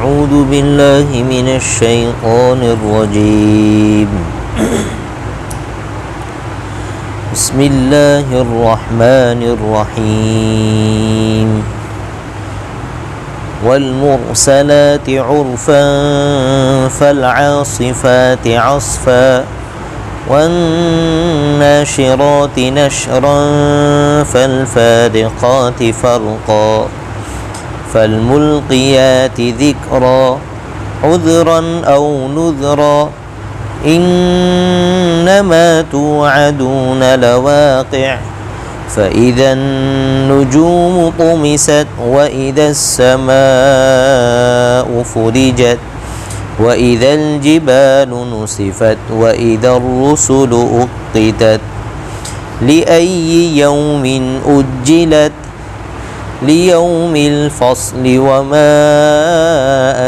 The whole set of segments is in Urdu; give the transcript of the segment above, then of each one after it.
أعوذ بالله من الشيطان الرجيم بسم الله الرحمن الرحيم والمرسلات عرفا فالعاصفات عصفا والناشرات نشرا فالفارقات فرقا فالملقيات ذكرا عذرا أو نذرا إنما توعدون لواقع فإذا النجوم طمست وإذا السماء فرجت وإذا الجبال نسفت وإذا الرسل أقتت لأي يوم أجلت ليوم الفصل وما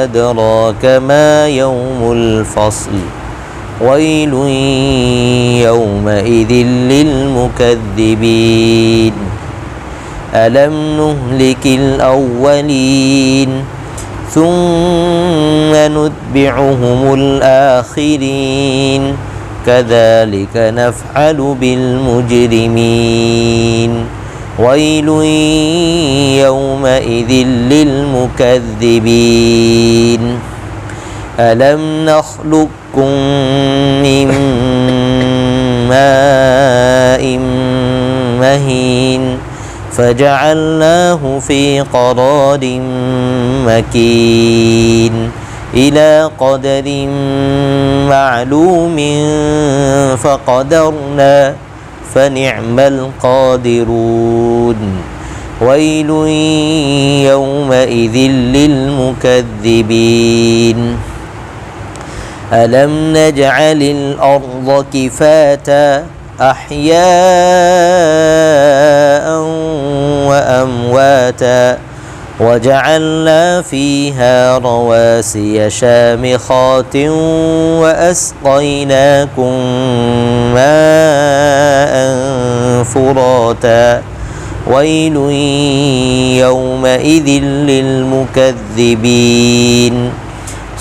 أدراك ما يوم الفصل ويل يومئذ للمكذبين ألم نهلك الأولين ثم نتبعهم الآخرين كذلك نفعل بالمجرمين ويل يومئذ للمكذبين ألم نخلقكم من ماء مهين فجعلناه في قرار مكين إلى قدر معلوم فقدرنا فنعم القادرون ويل يومئذ للمكذبين ألم نجعل الأرض كفاتا أحياء وأمواتا وجعلنا فيها رواسي شامخات وأسقيناكم ماء فراتا ويل يومئذ للمكذبين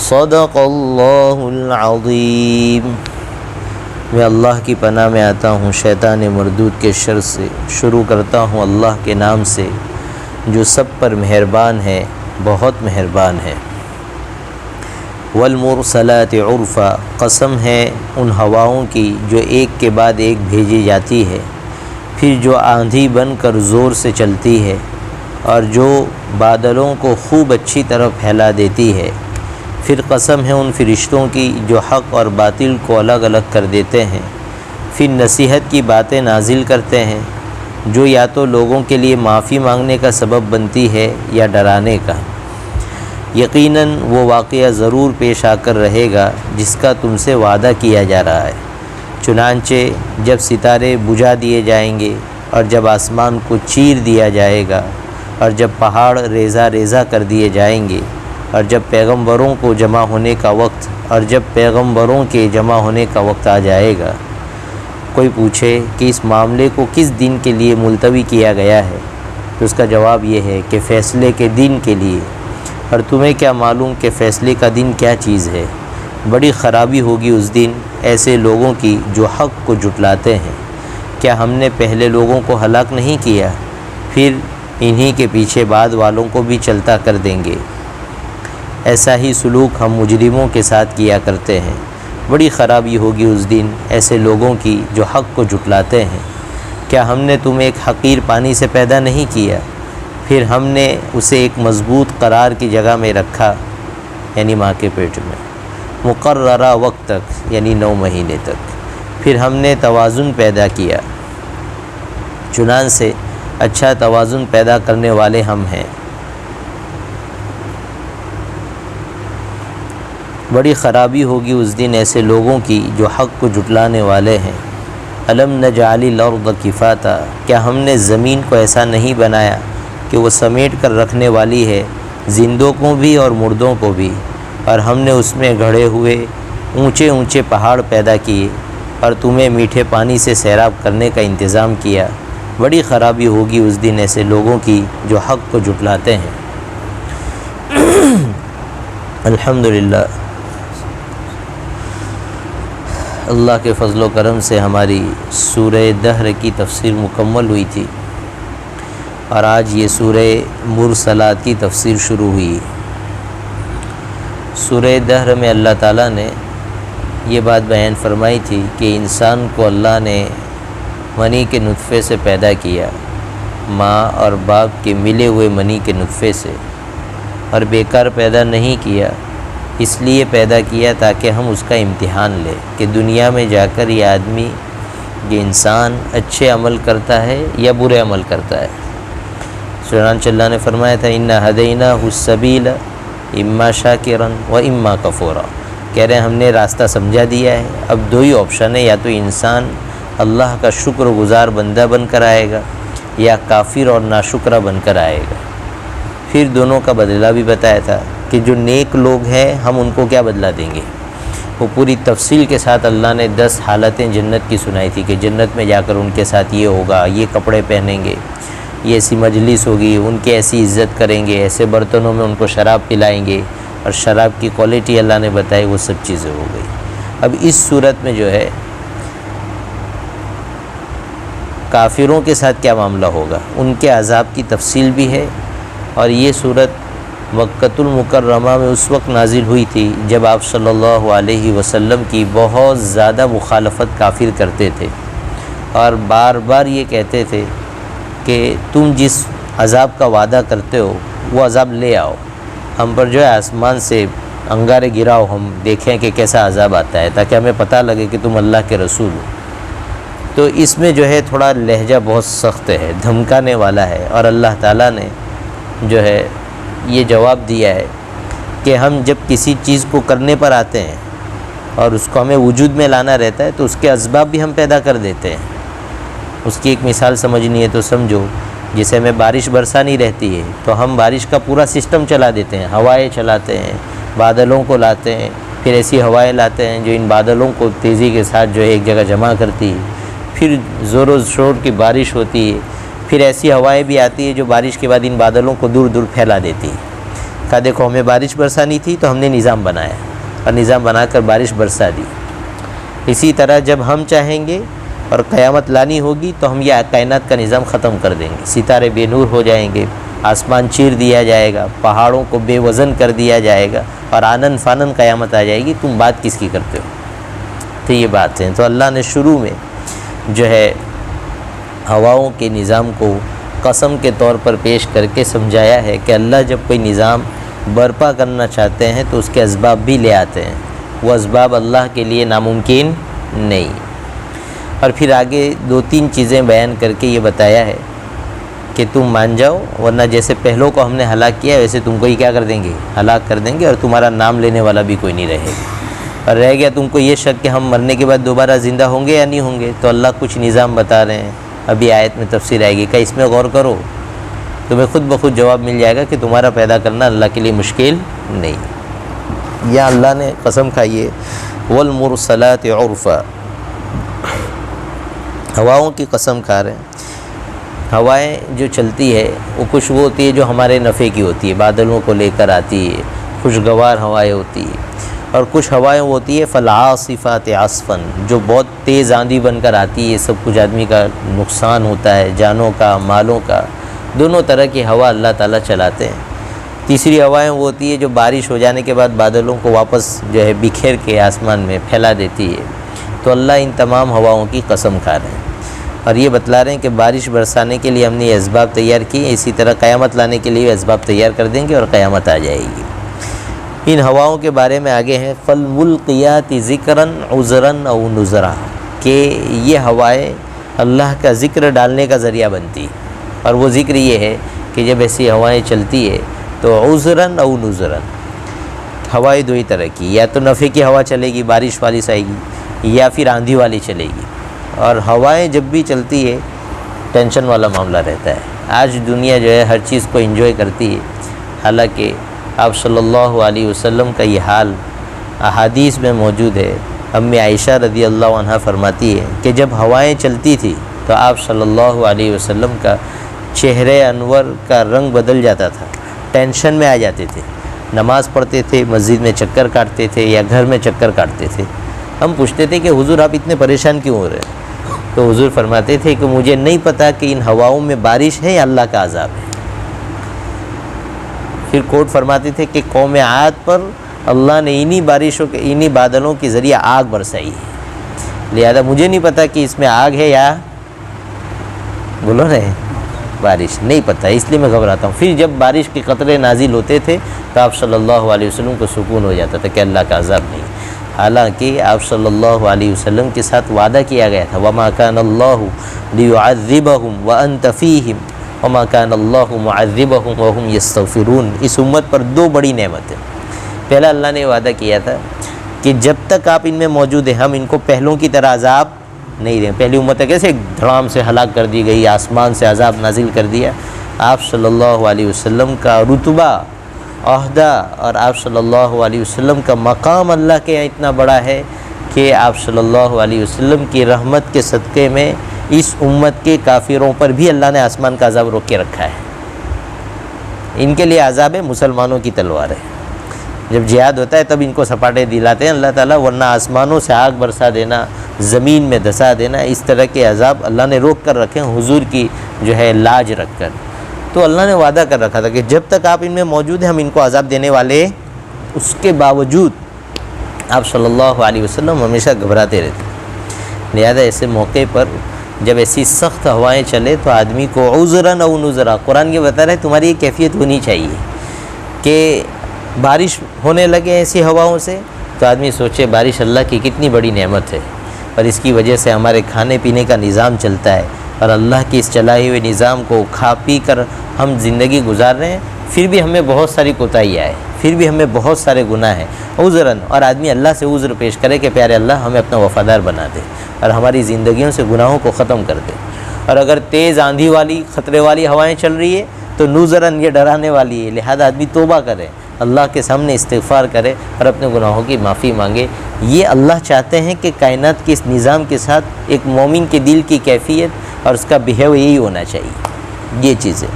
صدق اللہ العظیم۔ میں اللہ کی پناہ میں آتا ہوں شیطان مردود کے شر سے۔ شروع کرتا ہوں اللہ کے نام سے جو سب پر مہربان ہے، بہت مہربان ہے۔ والمرسلات عرفا، قسم ہے ان ہواؤں کی جو ایک کے بعد ایک بھیجی جاتی ہے، پھر جو آندھی بن کر زور سے چلتی ہے اور جو بادلوں کو خوب اچھی طرح پھیلا دیتی ہے۔ پھر قسم ہے ان فرشتوں کی جو حق اور باطل کو الگ الگ کر دیتے ہیں، پھر نصیحت کی باتیں نازل کرتے ہیں جو یا تو لوگوں کے لیے معافی مانگنے کا سبب بنتی ہے یا ڈرانے کا۔ یقیناً وہ واقعہ ضرور پیش آ کر رہے گا جس کا تم سے وعدہ کیا جا رہا ہے۔ چنانچہ جب ستارے بجھا دیے جائیں گے اور جب آسمان کو چیر دیا جائے گا اور جب پہاڑ ریزہ ریزہ کر دیے جائیں گے اور جب پیغمبروں کے جمع ہونے کا وقت آ جائے گا۔ کوئی پوچھے کہ اس معاملے کو کس دن کے لیے ملتوی کیا گیا ہے، تو اس کا جواب یہ ہے کہ فیصلے کے دن کے لیے۔ اور تمہیں کیا معلوم کہ فیصلے کا دن کیا چیز ہے؟ بڑی خرابی ہوگی اس دن ایسے لوگوں کی جو حق کو جھٹلاتے ہیں۔ کیا ہم نے پہلے لوگوں کو ہلاک نہیں کیا؟ پھر انہی کے پیچھے بعد والوں کو بھی چلتا کر دیں گے۔ ایسا ہی سلوک ہم مجرموں کے ساتھ کیا کرتے ہیں۔ بڑی خرابی ہوگی اس دن ایسے لوگوں کی جو حق کو جھٹلاتے ہیں۔ کیا ہم نے تمہیں ایک حقیر پانی سے پیدا نہیں کیا، پھر ہم نے اسے ایک مضبوط قرار کی جگہ میں رکھا، یعنی ماں کے پیٹ میں، مقررہ وقت تک، یعنی 9 مہینے تک۔ پھر ہم نے توازن پیدا کیا، چنانچہ اچھا توازن پیدا کرنے والے ہم ہیں۔ بڑی خرابی ہوگی اس دن ایسے لوگوں کی جو حق کو جھٹلانے والے ہیں۔ الم نجعل الارض کفاتا، کیا ہم نے زمین کو ایسا نہیں بنایا کہ وہ سمیٹ کر رکھنے والی ہے زندوں کو بھی اور مردوں کو بھی، اور ہم نے اس میں گھڑے ہوئے اونچے اونچے پہاڑ پیدا کیے اور تمہیں میٹھے پانی سے سیراب کرنے کا انتظام کیا۔ بڑی خرابی ہوگی اس دن ایسے لوگوں کی جو حق کو جھٹلاتے ہیں۔ الحمدللہ اللہ کے فضل و کرم سے ہماری سورہ دہر کی تفسیر مکمل ہوئی تھی اور آج یہ سورہ مرسلات کی تفسیر شروع ہوئی۔ سورہ دہر میں اللہ تعالیٰ نے یہ بات بیان فرمائی تھی کہ انسان کو اللہ نے منی کے نطفے سے پیدا کیا، ماں اور باپ کے ملے ہوئے منی کے نطفے سے، اور بیکار پیدا نہیں کیا، اس لیے پیدا کیا تاکہ ہم اس کا امتحان لیں کہ دنیا میں جا کر یہ آدمی، یہ انسان اچھے عمل کرتا ہے یا برے عمل کرتا ہے۔ چنانچہ اللہ نے فرمایا تھا اِنَّا هَدَيْنَاهُ السَّبِيلَ اِمَّا شَاكِرًا وَإِمَّا كَفُورًا، کہہ رہے ہیں ہم نے راستہ سمجھا دیا ہے، اب دو ہی آپشن ہے، یا تو انسان اللہ کا شکر گزار بندہ بن کر آئے گا یا کافر اور ناشکرہ بن کر آئے گا۔ پھر دونوں کا بدلہ بھی بتایا تھا کہ جو نیک لوگ ہیں ہم ان کو کیا بدلہ دیں گے، وہ پوری تفصیل کے ساتھ اللہ نے 10 حالتیں جنت کی سنائی تھی کہ جنت میں جا کر ان کے ساتھ یہ ہوگا، یہ کپڑے پہنیں گے، یہ ایسی مجلس ہوگی، ان کی ایسی عزت کریں گے، ایسے برتنوں میں ان کو شراب پلائیں گے، اور شراب کی کوالٹی اللہ نے بتائی، وہ سب چیزیں ہو گئی۔ اب اس صورت میں جو ہے کافروں کے ساتھ کیا معاملہ ہوگا، ان کے عذاب کی تفصیل بھی ہے، اور یہ صورت مکۃ المکرمہ میں اس وقت نازل ہوئی تھی جب آپ صلی اللہ علیہ وسلم کی بہت زیادہ مخالفت کافر کرتے تھے، اور بار بار یہ کہتے تھے کہ تم جس عذاب کا وعدہ کرتے ہو وہ عذاب لے آؤ، ہم پر جو ہے آسمان سے انگارے گراؤ، ہم دیکھیں کہ کیسا عذاب آتا ہے تاکہ ہمیں پتہ لگے کہ تم اللہ کے رسول ہو۔ تو اس میں جو ہے تھوڑا لہجہ بہت سخت ہے، دھمکانے والا ہے، اور اللہ تعالیٰ نے جو ہے یہ جواب دیا ہے کہ ہم جب کسی چیز کو کرنے پر آتے ہیں اور اس کو ہمیں وجود میں لانا رہتا ہے تو اس کے اسباب بھی ہم پیدا کر دیتے ہیں۔ اس کی ایک مثال سمجھنی ہے تو سمجھو، جیسے ہمیں بارش برسانی رہتی ہے تو ہم بارش کا پورا سسٹم چلا دیتے ہیں، ہوائیں چلاتے ہیں، بادلوں کو لاتے ہیں، پھر ایسی ہوائیں لاتے ہیں جو ان بادلوں کو تیزی کے ساتھ جو ہے ایک جگہ جمع کرتی ہے، پھر زور و شور کی بارش ہوتی ہے، پھر ایسی ہوائیں بھی آتی ہے جو بارش کے بعد ان بادلوں کو دور دور پھیلا دیتی ہے۔ کہا دیکھو ہمیں بارش برسانی تھی تو ہم نے نظام بنایا، اور نظام بنا کر بارش برسا دی۔ اسی طرح جب ہم چاہیں گے اور قیامت لانی ہوگی تو ہم یہ کائنات کا نظام ختم کر دیں گے، ستارے بے نور ہو جائیں گے، آسمان چیر دیا جائے گا، پہاڑوں کو بے وزن کر دیا جائے گا، اور آنن فانن قیامت آ جائے گی، تم بات کس کی کرتے ہو؟ تو یہ بات ہے۔ تو اللہ نے شروع میں جو ہے ہواؤں کے نظام کو قسم کے طور پر پیش کر کے سمجھایا ہے کہ اللہ جب کوئی نظام برپا کرنا چاہتے ہیں تو اس کے اسباب بھی لے آتے ہیں، وہ اسباب اللہ کے لیے ناممکن نہیں۔ اور پھر آگے 2-3 چیزیں بیان کر کے یہ بتایا ہے کہ تم مان جاؤ، ورنہ جیسے پہلوں کو ہم نے ہلاک کیا ویسے تم کو ہی کیا کر دیں گے، ہلاک کر دیں گے، اور تمہارا نام لینے والا بھی کوئی نہیں رہے گا۔ اور رہ گیا تم کو یہ شک کہ ہم مرنے کے بعد دوبارہ زندہ ہوں گے یا نہیں ہوں گے، تو اللہ کچھ نظام بتا رہے ہیں، ابھی آیت میں تفسیر آئے گی، کہ اس میں غور کرو، تمہیں خود بخود جواب مل جائے گا کہ تمہارا پیدا کرنا اللہ کے لیے مشکل نہیں۔ یا اللہ نے قسم کھائی ہے والمرسلات عرفا، ہواؤں کی قسم کھا رہے ہیں۔ ہوائیں جو چلتی ہے وہ کچھ وہ ہوتی ہے جو ہمارے نفع کی ہوتی ہے، بادلوں کو لے کر آتی ہے، خوشگوار ہوائیں ہوتی ہے، اور کچھ ہوائیں وہ ہوتی ہے فالعاصفات عصفا، جو بہت تیز آندھی بن کر آتی ہے، سب کچھ آدمی کا نقصان ہوتا ہے، جانوں کا، مالوں کا، دونوں طرح کی ہوا اللہ تعالیٰ چلاتے ہیں۔ تیسری ہوائیں وہ ہوتی ہے جو بارش ہو جانے کے بعد بادلوں کو واپس جو ہے بکھیر کے آسمان میں پھیلا دیتی ہے۔ تو اللہ ان تمام ہواؤں کی قسم کھا رہے ہیں، اور یہ بتلا رہے ہیں کہ بارش برسانے کے لیے ہم نے یہ اسباب تیار کیے، اسی طرح قیامت لانے کے لیے اسباب تیار کر دیں گے اور قیامت آ جائے گی۔ ان ہواؤں کے بارے میں آگے ہیں فالملقیات ذکرا عذرا او نذرا، کہ یہ ہوائیں اللہ کا ذکر ڈالنے کا ذریعہ بنتی، اور وہ ذکر یہ ہے کہ جب ایسی ہوائیں چلتی ہے تو عذرا او نذرا، ہوائیں دو ہی طرح کی، یا تو نفع کی ہوا چلے گی، بارش والی آئے گی، یا پھر آندھی والی چلے گی۔ اور ہوائیں جب بھی چلتی ہے ٹینشن والا معاملہ رہتا ہے۔ آج دنیا جو ہے ہر چیز کو انجوائے کرتی ہے، حالانکہ آپ صلی اللہ علیہ وسلم کا یہ حال احادیث میں موجود ہے۔ امی عائشہ رضی اللہ عنہ فرماتی ہے کہ جب ہوائیں چلتی تھی تو آپ صلی اللہ علیہ وسلم کا چہرے انور کا رنگ بدل جاتا تھا، ٹینشن میں آ جاتے تھے، نماز پڑھتے تھے، مسجد میں چکر کاٹتے تھے یا گھر میں چکر کاٹتے تھے۔ ہم پوچھتے تھے کہ حضور آپ اتنے پریشان کیوں ہو رہے ہیں؟ تو حضور فرماتے تھے کہ مجھے نہیں پتہ کہ ان ہواؤں میں بارش ہے یا اللہ کا عذاب ہے۔ پھر کوٹ فرماتے تھے کہ قوم عاد پر اللہ نے انہی بارشوں کے انہی بادلوں کے ذریعے آگ برسائی ہے، لہذا مجھے نہیں پتہ کہ اس میں آگ ہے یا بولو رہے بارش، نہیں پتہ، اس لیے میں گھبراتا ہوں۔ پھر جب بارش کے قطرے نازل ہوتے تھے تو آپ صلی اللہ علیہ وسلم کو سکون ہو جاتا تھا کہ اللہ کا عذاب نہیں۔ حالانکہ آپ صلی اللہ علیہ وسلم کے ساتھ وعدہ کیا گیا تھا، وَمَا كَانَ اللَّهُ لِيُعَذِّبَهُمْ وَأَنْتَ فِيهِمْ وَمَا كَانَ اللَّهُ مُعَذِّبَهُمْ وَهُمْ يَسْتَغْفِرُونَ۔ اس امت پر دو بڑی نعمت ہے۔ پہلا اللہ نے وعدہ کیا تھا کہ جب تک آپ ان میں موجود ہیں ہم ان کو پہلوں کی طرح عذاب نہیں دیں۔ پہلی امت کیسے ایک دھڑام سے ہلاک کر دی گئی، آسمان سے عذاب نازل کر دیا۔ آپ صلی اللہ علیہ وسلم کا رتبہ، عہدہ اور آپ صلی اللہ علیہ وسلم کا مقام اللہ کے یہاں اتنا بڑا ہے کہ آپ صلی اللہ علیہ وسلم کی رحمت کے صدقے میں اس امت کے کافروں پر بھی اللہ نے آسمان کا عذاب روک کے رکھا ہے۔ ان کے لیے عذاب ہے، مسلمانوں کی تلوار ہے۔ جب جہاد ہوتا ہے تب ان کو سپاٹے دلاتے ہیں اللہ تعالیٰ، ورنہ آسمانوں سے آگ برسا دینا، زمین میں دھسا دینا، اس طرح کے عذاب اللہ نے روک کر رکھے ہیں حضور کی جو ہے لاج رکھ کر۔ تو اللہ نے وعدہ کر رکھا تھا کہ جب تک آپ ان میں موجود ہیں ہم ان کو عذاب دینے والے، اس کے باوجود آپ صلی اللہ علیہ وسلم ہمیشہ گھبراتے رہتے۔ لہذا ایسے موقع پر جب ایسی سخت ہوائیں چلے تو آدمی کو عذراً او نذرا، قرآن یہ بتا رہا ہے تمہاری یہ کیفیت ہونی چاہیے کہ بارش ہونے لگے ایسی ہواؤں سے تو آدمی سوچے بارش اللہ کی کتنی بڑی نعمت ہے، اور اس کی وجہ سے ہمارے کھانے پینے کا نظام چلتا ہے، اور اللہ کے اس چلائے ہوئے نظام کو کھا پی کر ہم زندگی گزار رہے ہیں، پھر بھی ہمیں بہت ساری کوتاہیاں ہیں، پھر بھی ہمیں بہت سارے گناہ ہیں، عذراً، اور آدمی اللہ سے عذر پیش کرے کہ پیارے اللہ ہمیں اپنا وفادار بنا دے اور ہماری زندگیوں سے گناہوں کو ختم کر دے۔ اور اگر تیز آندھی والی خطرے والی ہوائیں چل رہی ہے تو نذراً یہ ڈرانے والی ہے، لہذا آدمی توبہ کرے، اللہ کے سامنے استغفار کرے اور اپنے گناہوں کی معافی مانگے۔ یہ اللہ چاہتے ہیں کہ کائنات کے اس نظام کے ساتھ ایک مومن کے دل کی کیفیت اور اس کا بیہیو یہی ہونا چاہیے، یہ چیز ہے۔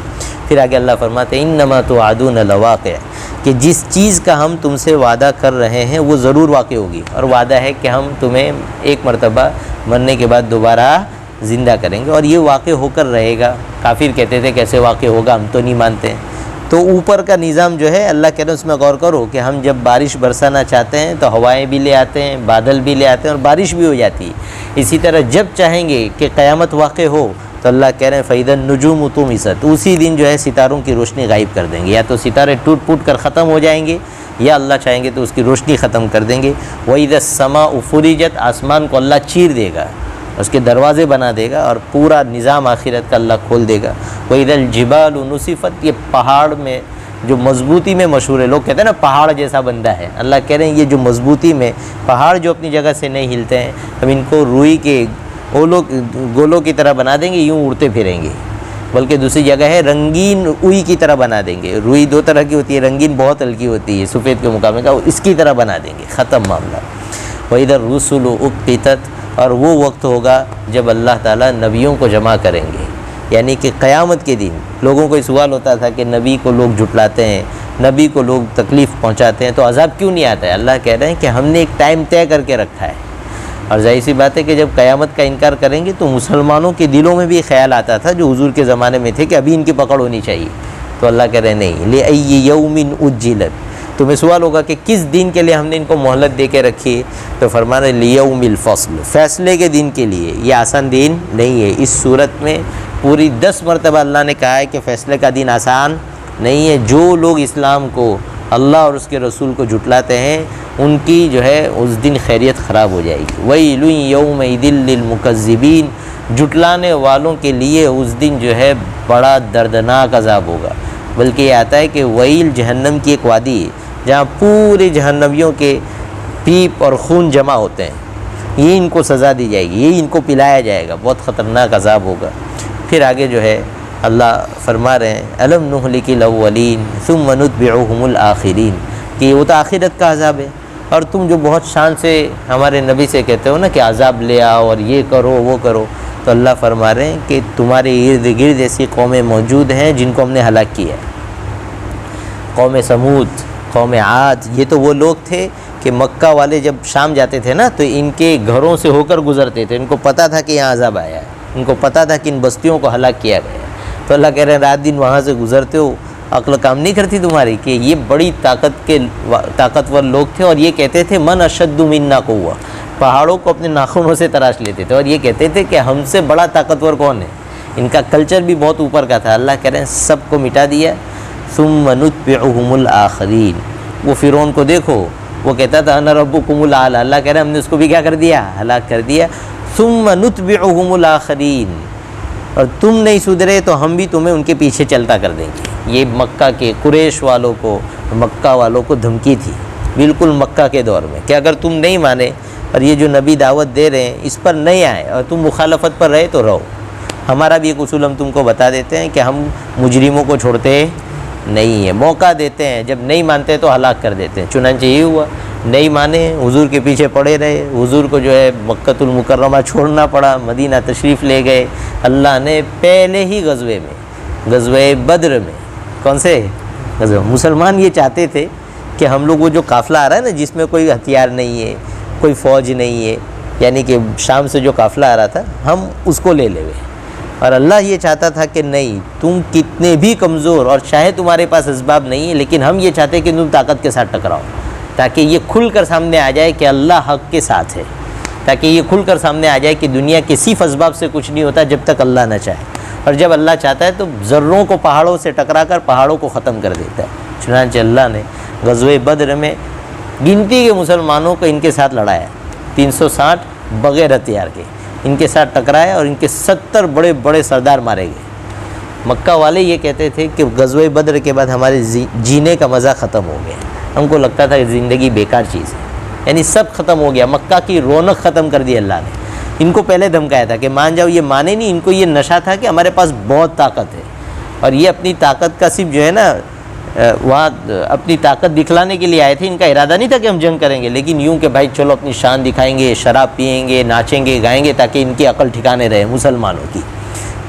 پھر آگے اللہ فرماتے ہیں انما توعدون لواقع، کہ جس چیز کا ہم تم سے وعدہ کر رہے ہیں وہ ضرور واقع ہوگی، اور وعدہ ہے کہ ہم تمہیں ایک مرتبہ مرنے کے بعد دوبارہ زندہ کریں گے، اور یہ واقع ہو کر رہے گا۔ کافر کہتے تھے کیسے واقع ہوگا، ہم تو نہیں مانتے ہیں۔ تو اوپر کا نظام جو ہے اللہ کہہ رہے ہیں اس میں غور کرو کہ ہم جب بارش برسانا چاہتے ہیں تو ہوائیں بھی لے آتے ہیں، بادل بھی لے آتے ہیں اور بارش بھی ہو جاتی ہے۔ اسی طرح جب چاہیں گے کہ قیامت واقع ہو تو اللہ کہہ رہے ہیں فَإِذَا النُّجُومُ طُمِسَتْ، اسی دن جو ہے ستاروں کی روشنی غائب کر دیں گے، یا تو ستارے ٹوٹ پھوٹ کر ختم ہو جائیں گے، یا اللہ چاہیں گے تو اس کی روشنی ختم کر دیں گے۔ وَإِذَا السَّمَاءُ فُرِجَتْ، آسمان کو اللہ چیر دے گا، اس کے دروازے بنا دے گا اور پورا نظام آخرت کا اللہ کھول دے گا۔ وَإِذَا الْجِبَالُ نُسِفَتْ، یہ پہاڑ میں جو مضبوطی میں مشہور ہے، لوگ کہتے ہیں نا پہاڑ جیسا بندہ ہے، اللہ کہہ رہے ہیں یہ جو مضبوطی میں پہاڑ جو اپنی جگہ سے نہیں ہلتے ہیں، ہم ان کو روئی کے گولوں کی طرح بنا دیں گے، یوں اڑتے پھریں گے۔ بلکہ دوسری جگہ ہے رنگین اوئی کی طرح بنا دیں گے، روئی دو طرح کی ہوتی ہے، رنگین بہت ہلکی ہوتی ہے سفید کے مقابلے کا، اس کی طرح بنا دیں گے، ختم معاملہ۔ وَإِذَا الرُّسُلُ أُقِّتَتْ، اور وہ وقت ہوگا جب اللہ تعالیٰ نبیوں کو جمع کریں گے، یعنی کہ قیامت کے دن لوگوں کو سوال ہوتا تھا کہ نبی کو لوگ جھٹلاتے ہیں، نبی کو لوگ تکلیف پہنچاتے ہیں تو عذاب کیوں نہیں آتا ہے؟ اللہ کہہ رہے ہیں کہ ہم نے ایک ٹائم طے کر کے رکھا ہے، اور ظاہر سی بات ہے کہ جب قیامت کا انکار کریں گے تو مسلمانوں کے دلوں میں بھی خیال آتا تھا جو حضور کے زمانے میں تھے کہ ابھی ان کی پکڑ ہونی چاہیے، تو اللہ کہہ رہے ہیں نہیں، لِأَيِّ يَوْمٍ أُجِّلَتْ، تمہیں سوال ہوگا کہ کس دن کے لیے ہم نے ان کو مہلت دے کے رکھی ہے، تو فرما رہے لِيَوْمِ الْفَصْلِ، فیصلے کے دن کے لیے۔ یہ آسان دن نہیں ہے، اس صورت میں پوری 10 مرتبہ اللہ نے کہا ہے کہ فیصلے کا دن آسان نہیں ہے۔ جو لوگ اسلام کو، اللہ اور اس کے رسول کو جھٹلاتے ہیں ان کی جو ہے اس دن خیریت خراب ہو جائے گی۔ وَيْلٌ يَوْمَئِذٍ لِّلْمُكَذِّبِينَ، جھٹلانے والوں کے لیے اس دن جو ہے بڑا دردناک عذاب ہوگا۔ بلکہ یہ آتا ہے کہ ویل جہنم کی ایک وادی ہے جہاں پورے جہنمیوں کے پیپ اور خون جمع ہوتے ہیں، یہ ان کو سزا دی جائے گی، یہ ان کو پلایا جائے گا، بہت خطرناک عذاب ہوگا۔ پھر آگے جو ہے اللہ فرما رہے ہیں أَلَمْ نُهْلِكِ الْأَوَّلِينَ ثُمَّ نُتْبِعُهُمُ الْآخِرِينَ، کہ یہ وہ تو آخرت کا عذاب ہے، اور تم جو بہت شان سے ہمارے نبی سے کہتے ہو نا کہ عذاب لے آؤ اور یہ کرو وہ کرو، تو اللہ فرما رہے ہیں کہ تمہارے ارد گرد ایسی قومیں موجود ہیں جن کو ہم نے ہلاک کیا ہے، قوم سمود، قوم عاد یہ تو وہ لوگ تھے کہ مکہ والے جب شام جاتے تھے نا تو ان کے گھروں سے ہو کر گزرتے تھے، ان کو پتہ تھا کہ یہاں عذاب آیا ہے، ان کو پتہ تھا کہ ان بستیوں کو ہلاک کیا گیا ہے، تو اللہ کہہ رہے ہیں رات دن وہاں سے گزرتے ہو، عقل کام نہیں کرتی تمہاری؟ کہ یہ بڑی طاقتور لوگ تھے، اور یہ کہتے تھے من اشد منا قوہ، پہاڑوں کو اپنے ناخنوں سے تراش لیتے تھے، اور یہ کہتے تھے کہ ہم سے بڑا طاقتور کون ہے؟ ان کا کلچر بھی بہت اوپر کا تھا۔ اللہ کہہ رہے ہیں سب کو مٹا دیا، ثم نتبعهم الآخرین۔ وہ فرعون کو دیکھو، وہ کہتا تھا انا ربکم الاعلی، اللہ کہہ رہے ہیں ہم نے اس کو بھی کیا کر دیا؟ ہلاک کر دیا۔ ثم نتبعهم الآخرین، اور تم نہیں سدھرے تو ہم بھی تمہیں ان کے پیچھے چلتا کر دیں گے۔ یہ مکہ کے قریش والوں کو، مکہ والوں کو دھمکی تھی بالکل مکہ کے دور میں کہ اگر تم نہیں مانے اور یہ جو نبی دعوت دے رہے ہیں اس پر نہیں آئے اور تم مخالفت پر رہے تو رہو۔ ہمارا بھی ایک اصول ہم تم کو بتا دیتے ہیں کہ ہم مجرموں کو چھوڑتے نہیں ہیں، موقع دیتے ہیں، جب نہیں مانتے تو ہلاک کر دیتے ہیں۔ چنانچہ یہ ہوا، نہیں مانے، حضور کے پیچھے پڑے رہے، حضور کو جو ہے مکۃ المکرمہ چھوڑنا پڑا، مدینہ تشریف لے گئے۔ اللہ نے پہلے ہی غزوے میں، غزوہ بدر میں، کون سے غزوہ، مسلمان یہ چاہتے تھے کہ ہم لوگ وہ جو قافلہ آ رہا ہے نا جس میں کوئی ہتھیار نہیں ہے، کوئی فوج نہیں ہے، یعنی کہ شام سے جو قافلہ آ رہا تھا ہم اس کو لے لے، اور اللہ یہ چاہتا تھا کہ نہیں، تم کتنے بھی کمزور اور چاہے تمہارے پاس اسباب نہیں ہے لیکن ہم یہ چاہتے کہ تم طاقت کے ساتھ ٹکراؤ، تاکہ یہ کھل کر سامنے آ جائے کہ اللہ حق کے ساتھ ہے، تاکہ یہ کھل کر سامنے آ جائے کہ دنیا کے صرف اسباب سے کچھ نہیں ہوتا جب تک اللہ نہ چاہے، اور جب اللہ چاہتا ہے تو ذروں کو پہاڑوں سے ٹکرا کر پہاڑوں کو ختم کر دیتا ہے۔ چنانچہ اللہ نے غزوہ بدر میں گنتی کے مسلمانوں کو ان کے ساتھ لڑایا، 360 بغیر ہتھیار کے ان کے ساتھ ٹکرایا، اور ان کے 70 بڑے بڑے سردار مارے گئے۔ مکہ والے یہ کہتے تھے کہ غزوہ بدر کے بعد ہمارے جینے کا مزہ ختم ہو گیا، ہم کو لگتا تھا کہ زندگی بیکار چیز ہے، یعنی سب ختم ہو گیا، مکہ کی رونق ختم کر دی اللہ نے۔ ان کو پہلے دھمکایا تھا کہ مان جاؤ، یہ مانے نہیں، ان کو یہ نشہ تھا کہ ہمارے پاس بہت طاقت ہے، اور یہ اپنی طاقت کا صرف جو ہے نا وہاں اپنی طاقت دکھلانے کے لیے آئے تھے، ان کا ارادہ نہیں تھا کہ ہم جنگ کریں گے، لیکن یوں کہ بھائی چلو اپنی شان دکھائیں گے، شراب پئیں گے، ناچیں گے، گائیں گے، تاکہ ان کی عقل ٹھکانے رہے مسلمانوں کی۔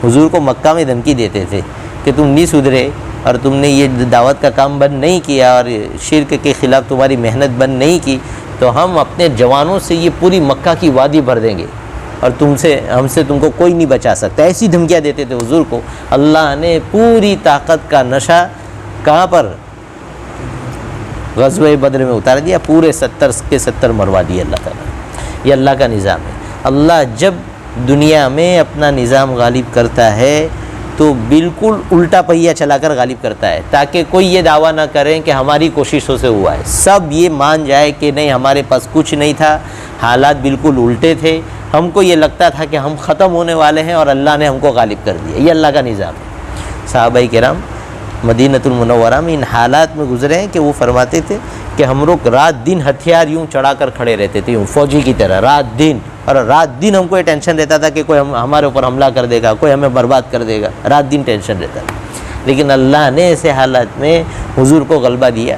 حضور کو مکہ میں دھمکی دیتے تھے کہ تم نہیں سدھرے اور تم نے یہ دعوت کا کام بند نہیں کیا اور شرک کے خلاف تمہاری محنت بند نہیں کی تو ہم اپنے جوانوں سے یہ پوری مکہ کی وادی بھر دیں گے اور ہم سے تم کو کوئی نہیں بچا سکتا۔ ایسی دھمکیاں دیتے تھے حضور کو۔ اللہ نے پوری طاقت کا نشہ کہاں پر؟ غزوہ بدر میں اتار دیا، پورے 70 کے 70 مروا دیے اللہ تعالیٰ۔ یہ اللہ کا نظام ہے۔ اللہ جب دنیا میں اپنا نظام غالب کرتا ہے تو بالکل الٹا پہیہ چلا کر غالب کرتا ہے، تاکہ کوئی یہ دعویٰ نہ کریں کہ ہماری کوششوں سے ہوا ہے، سب یہ مان جائے کہ نہیں، ہمارے پاس کچھ نہیں تھا، حالات بالکل الٹے تھے، ہم کو یہ لگتا تھا کہ ہم ختم ہونے والے ہیں اور اللہ نے ہم کو غالب کر دیا۔ یہ اللہ کا نظام ہے۔ صحابہ کرام مدینہ المنورہ میں ان حالات میں گزرے ہیں کہ وہ فرماتے تھے کہ ہم لوگ رات دن ہتھیار یوں چڑھا کر کھڑے رہتے تھے، یوں فوجی کی طرح رات دن، اور رات دن ہم کو یہ ٹینشن رہتا تھا کہ کوئی ہمارے اوپر حملہ کر دے گا، کوئی ہمیں برباد کر دے گا، رات دن ٹینشن رہتا تھا، لیکن اللہ نے ایسے حالات میں حضور کو غلبہ دیا،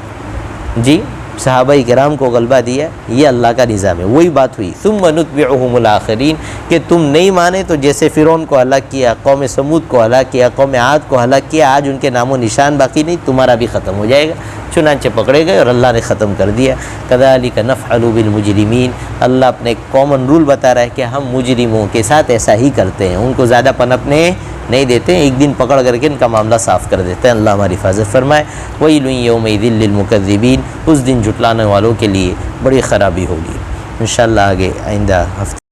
جی صحابہ کرام کو غلبہ دیا۔ یہ اللہ کا نظام ہے۔ وہی بات ہوئی ثم نتبعهم الآخرین کہ تم نہیں مانے تو جیسے فرعون کو ہلاک کیا، قوم سمود کو ہلاک کیا، قوم عاد کو ہلاک کیا، آج ان کے نام و نشان باقی نہیں، تمہارا بھی ختم ہو جائے گا۔ چنانچہ پکڑے گئے اور اللہ نے ختم کر دیا۔ کذالک نفعل بالمجرمین، اللہ اپنے ایک کامن رول بتا رہا ہے کہ ہم مجرموں کے ساتھ ایسا ہی کرتے ہیں، ان کو زیادہ پنپنے نہیں دیتے، ایک دن پکڑ کر کے ان کا معاملہ صاف کر دیتے ہیں۔ اللہ ہماری حفاظت فرمائے۔ ویل یومئذ للمکذبین، اس دن جھٹلانے والوں کے لیے بڑی خرابی ہوگی۔ انشاءاللہ آگے آئندہ ہفتے